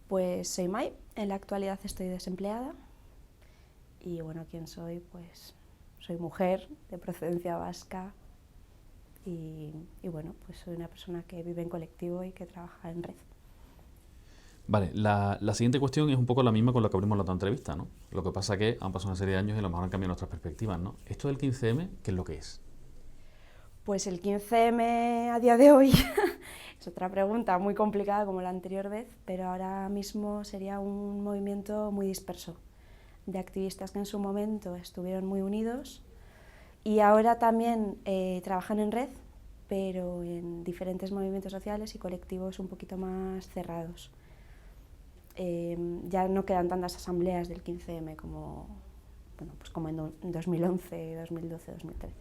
Pues soy Mai, en la actualidad estoy desempleada y bueno, ¿quién soy? Pues soy mujer de procedencia vasca y bueno, pues soy una persona que vive en colectivo y que trabaja en red. Vale, la siguiente cuestión es un poco la misma con la que abrimos la otra entrevista, ¿no? Lo que pasa es que han pasado una serie de años y a lo mejor han cambiado nuestras perspectivas, ¿no? Esto del 15M, ¿qué es lo que es? Pues el 15M a día de hoy es otra pregunta muy complicada como la anterior vez, pero ahora mismo sería un movimiento muy disperso de activistas que en su momento estuvieron muy unidos y ahora también trabajan en red, pero en diferentes movimientos sociales y colectivos un poquito más cerrados. Ya no quedan tantas asambleas del 15M como, bueno, pues como en 2011, 2012, 2013.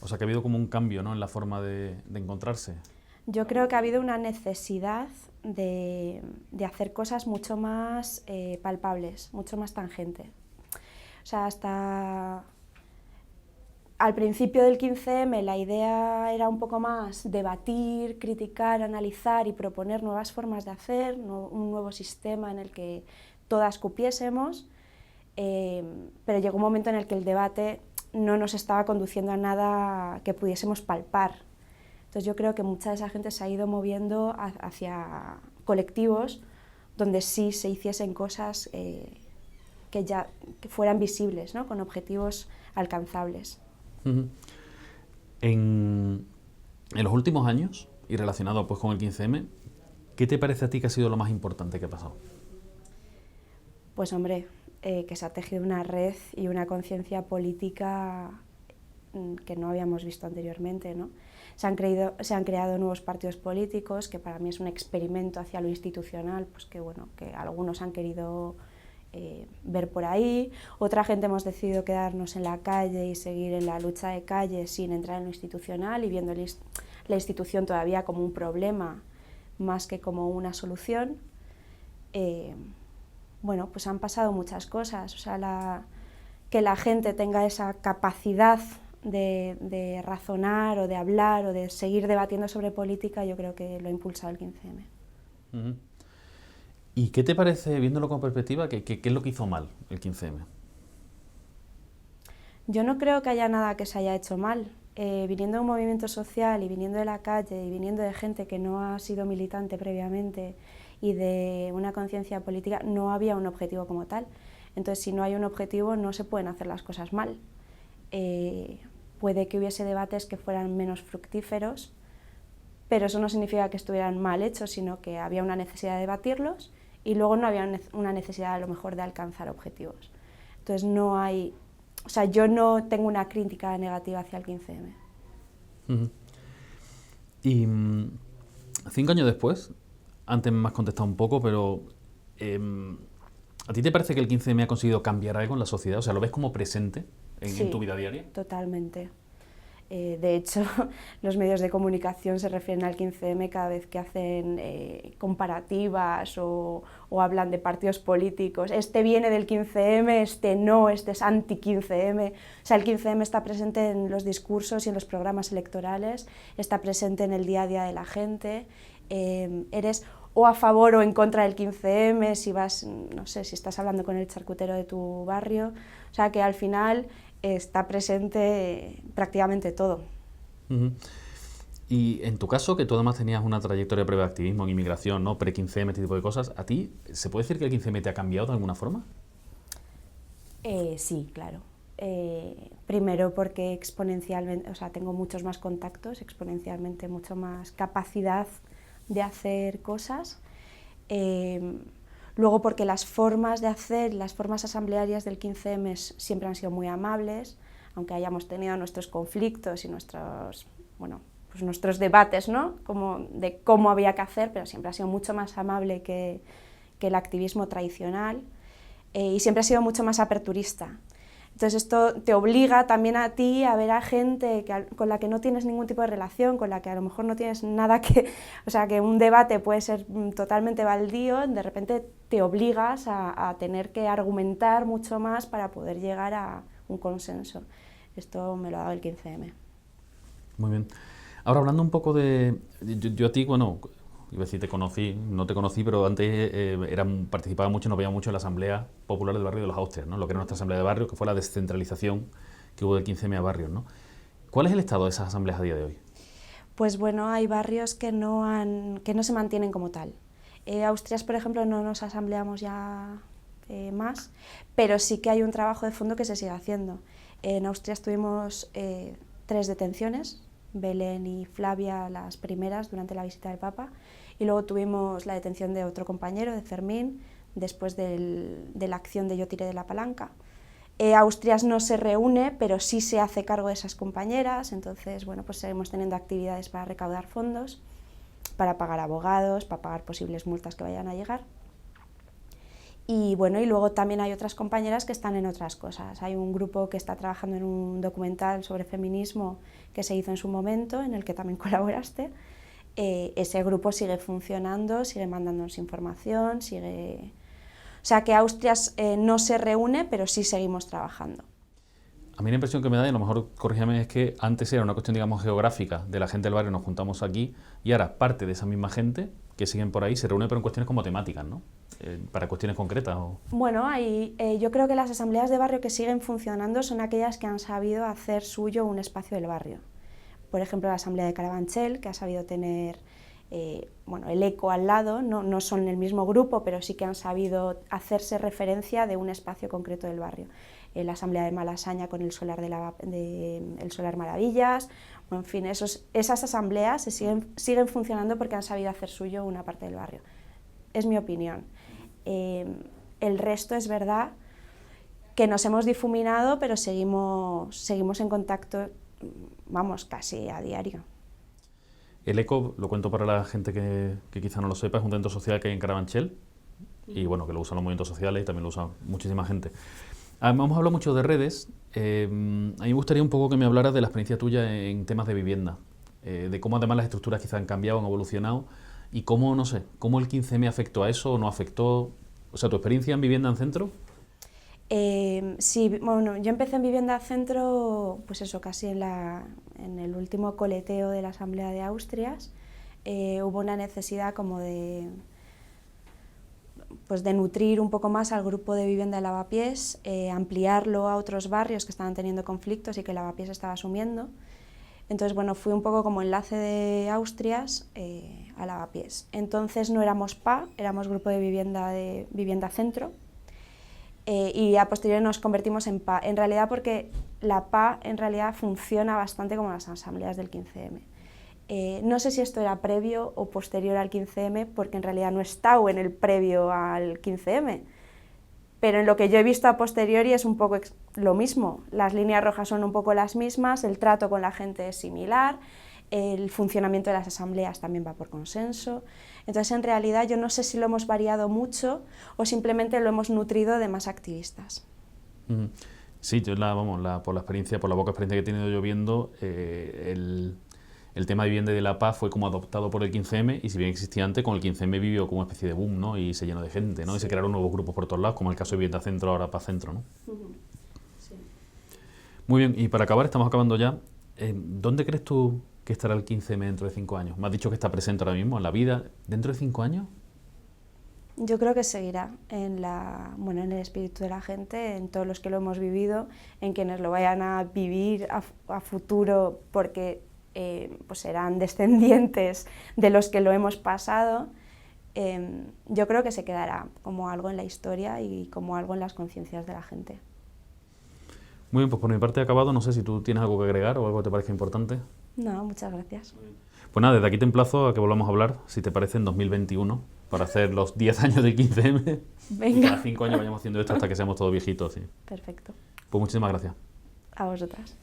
O sea, que ha habido como un cambio, ¿no? En la forma de encontrarse. Yo creo que ha habido una necesidad de hacer cosas mucho más palpables, mucho más tangentes. O sea, hasta al principio del 15M la idea era un poco más debatir, criticar, analizar y proponer nuevas formas de hacer, un nuevo sistema en el que todas cupiésemos, pero llegó un momento en el que el debate no nos estaba conduciendo a nada que pudiésemos palpar. Entonces yo creo que mucha de esa gente se ha ido moviendo hacia colectivos donde sí se hiciesen cosas que fueran visibles, ¿no? Con objetivos alcanzables. Uh-huh. En los últimos años, y relacionado pues con el 15M, ¿qué te parece a ti que ha sido lo más importante que ha pasado? Pues hombre, que se ha tejido una red y una conciencia política que no habíamos visto anteriormente, ¿no? Se han creado nuevos partidos políticos, que para mí es un experimento hacia lo institucional, pues que, bueno, que algunos han querido ver por ahí, otra gente hemos decidido quedarnos en la calle y seguir en la lucha de calle sin entrar en lo institucional y viendo la institución todavía como un problema más que como una solución. Bueno, pues han pasado muchas cosas, o sea, que la gente tenga esa capacidad de razonar o de hablar o de seguir debatiendo sobre política, yo creo que lo ha impulsado el 15M. Uh-huh. ¿Y qué te parece, viéndolo con perspectiva, qué es lo que hizo mal el 15M? Yo no creo que haya nada que se haya hecho mal. Viniendo de un movimiento social y viniendo de la calle y viniendo de gente que no ha sido militante previamente y de una conciencia política, no había un objetivo como tal. Entonces, si no hay un objetivo, no se pueden hacer las cosas mal. Puede que hubiese debates que fueran menos fructíferos, pero eso no significa que estuvieran mal hechos, sino que había una necesidad de debatirlos y luego no había una necesidad a lo mejor de alcanzar objetivos. Entonces no hay, o sea, yo no tengo una crítica negativa hacia el 15M. Uh-huh. Y 5 años después, antes me has contestado un poco, pero ¿a ti te parece que el 15M ha conseguido cambiar algo en la sociedad? O sea, ¿lo ves como presente en tu Sí, vida diaria? totalmente. De hecho, los medios de comunicación se refieren al 15M cada vez que hacen comparativas o hablan de partidos políticos. Este viene del 15M, este no, este es anti-15M. O sea, el 15M está presente en los discursos y en los programas electorales, está presente en el día a día de la gente. Eres o a favor o en contra del 15M, si vas, no sé, si estás hablando con el charcutero de tu barrio. O sea, que al final está presente prácticamente todo. Uh-huh. Y en tu caso, que tú además tenías una trayectoria previa de activismo en inmigración, ¿no? Pre-15M, este tipo de cosas, ¿a ti se puede decir que el 15M te ha cambiado de alguna forma? Sí, claro. Primero porque exponencialmente, o sea, tengo muchos más contactos, exponencialmente mucho más capacidad de hacer cosas. Luego porque las formas de hacer, las formas asamblearias del 15M siempre han sido muy amables, aunque hayamos tenido nuestros conflictos y nuestros, bueno, pues nuestros debates, ¿no? Como de cómo había que hacer, pero siempre ha sido mucho más amable que el activismo tradicional y siempre ha sido mucho más aperturista. Entonces esto te obliga también a ti a ver a gente con la que no tienes ningún tipo de relación, con la que a lo mejor no tienes nada que... O sea, que un debate puede ser totalmente baldío, de repente te obligas a tener que argumentar mucho más para poder llegar a un consenso. Esto me lo ha dado el 15M. Muy bien. Ahora, hablando un poco de... Yo a ti, bueno, iba a decir te conocí, no te conocí, pero antes participaba mucho, nos veía mucho en la Asamblea Popular del Barrio de los Austrias, ¿no? Lo que era nuestra Asamblea de Barrio, que fue la descentralización que hubo del 15M a barrios, ¿no? ¿Cuál es el estado de esas asambleas a día de hoy? Pues bueno, hay barrios que no se mantienen como tal. Austrias, por ejemplo, no nos asambleamos ya más, pero sí que hay un trabajo de fondo que se sigue haciendo. En Austrias tuvimos 3 detenciones, Belén y Flavia las primeras durante la visita del Papa, y luego tuvimos la detención de otro compañero, de Fermín, después de la acción de Yo tiré de la palanca. Austrias no se reúne, pero sí se hace cargo de esas compañeras, entonces bueno, pues seguimos teniendo actividades para recaudar fondos, para pagar abogados, para pagar posibles multas que vayan a llegar. Y bueno, y luego también hay otras compañeras que están en otras cosas. Hay un grupo que está trabajando en un documental sobre feminismo que se hizo en su momento, en el que también colaboraste. Ese grupo sigue funcionando, sigue mandándonos información, sigue... O sea que Austrias no se reúne, pero sí seguimos trabajando. A mí la impresión que me da, y a lo mejor corrígeme, es que antes era una cuestión, digamos, geográfica, de la gente del barrio, nos juntamos aquí, y ahora parte de esa misma gente que siguen por ahí se reúne, pero en cuestiones como temáticas, ¿no? Para cuestiones concretas. Bueno, yo creo que las asambleas de barrio que siguen funcionando son aquellas que han sabido hacer suyo un espacio del barrio. Por ejemplo, la asamblea de Carabanchel, que ha sabido tener el eco al lado, no son el mismo grupo, pero sí que han sabido hacerse referencia de un espacio concreto del barrio. La asamblea de Malasaña con el solar, el solar Maravillas, en fin, esas asambleas siguen funcionando porque han sabido hacer suyo una parte del barrio. Es mi opinión. El resto es verdad que nos hemos difuminado, pero seguimos en contacto, vamos, casi a diario. El ECO, lo cuento para la gente que quizá no lo sepa, es un centro social que hay en Carabanchel, y bueno, que lo usan los movimientos sociales y también lo usa muchísima gente. Hemos hablado mucho de redes. A mí me gustaría un poco que me hablaras de la experiencia tuya en temas de vivienda, de cómo además las estructuras quizás han cambiado, han evolucionado, y cómo, no sé, cómo el 15M afectó a eso o no afectó. O sea, ¿tu experiencia en vivienda en centro? Sí, bueno, yo empecé en vivienda centro, pues eso, casi en el último coleteo de la Asamblea de Austrias. Hubo una necesidad como de nutrir un poco más al grupo de vivienda de Lavapiés, ampliarlo a otros barrios que estaban teniendo conflictos y que Lavapiés estaba asumiendo. Entonces, bueno, fui un poco como enlace de Austrias a Lavapiés. Entonces no éramos PA, éramos grupo de vivienda centro, y a posteriori nos convertimos en PA, en realidad porque la PA en realidad funciona bastante como las asambleas del 15M. No sé si esto era previo o posterior al 15M, porque en realidad no he estado en el previo al 15M, pero en lo que yo he visto a posteriori es un poco lo mismo. Las líneas rojas son un poco las mismas, el trato con la gente es similar, el funcionamiento de las asambleas también va por consenso. Entonces, en realidad, yo no sé si lo hemos variado mucho o simplemente lo hemos nutrido de más activistas. Sí, yo por la experiencia, por la poca experiencia que he tenido yo viendo, el tema de vivienda y de la paz fue como adoptado por el 15M, y si bien existía antes, con el 15M vivió como una especie de boom, ¿no? Y se llenó de gente, ¿no? Sí. Y se crearon nuevos grupos por todos lados, como el caso de Vivienda Centro, ahora Paz Centro, ¿no? Sí. Muy bien, y para acabar, estamos acabando ya. ¿Dónde crees tú que estará el 15M dentro de 5 años? Me has dicho que está presente ahora mismo en la vida. ¿Dentro de 5 años? Yo creo que seguirá en el espíritu de la gente, en todos los que lo hemos vivido, en quienes lo vayan a vivir a futuro, porque pues serán descendientes de los que lo hemos pasado. Yo creo que se quedará como algo en la historia y como algo en las conciencias de la gente. Muy bien, pues por mi parte he acabado. No sé si tú tienes algo que agregar o algo que te parezca importante. No, muchas gracias. Pues nada, desde aquí te emplazo a que volvamos a hablar, si te parece, en 2021, para hacer los 10 años del 15M. Venga. Y cada 5 años vayamos haciendo esto hasta que seamos todos viejitos. ¿Sí? Perfecto. Pues muchísimas gracias. A vosotras.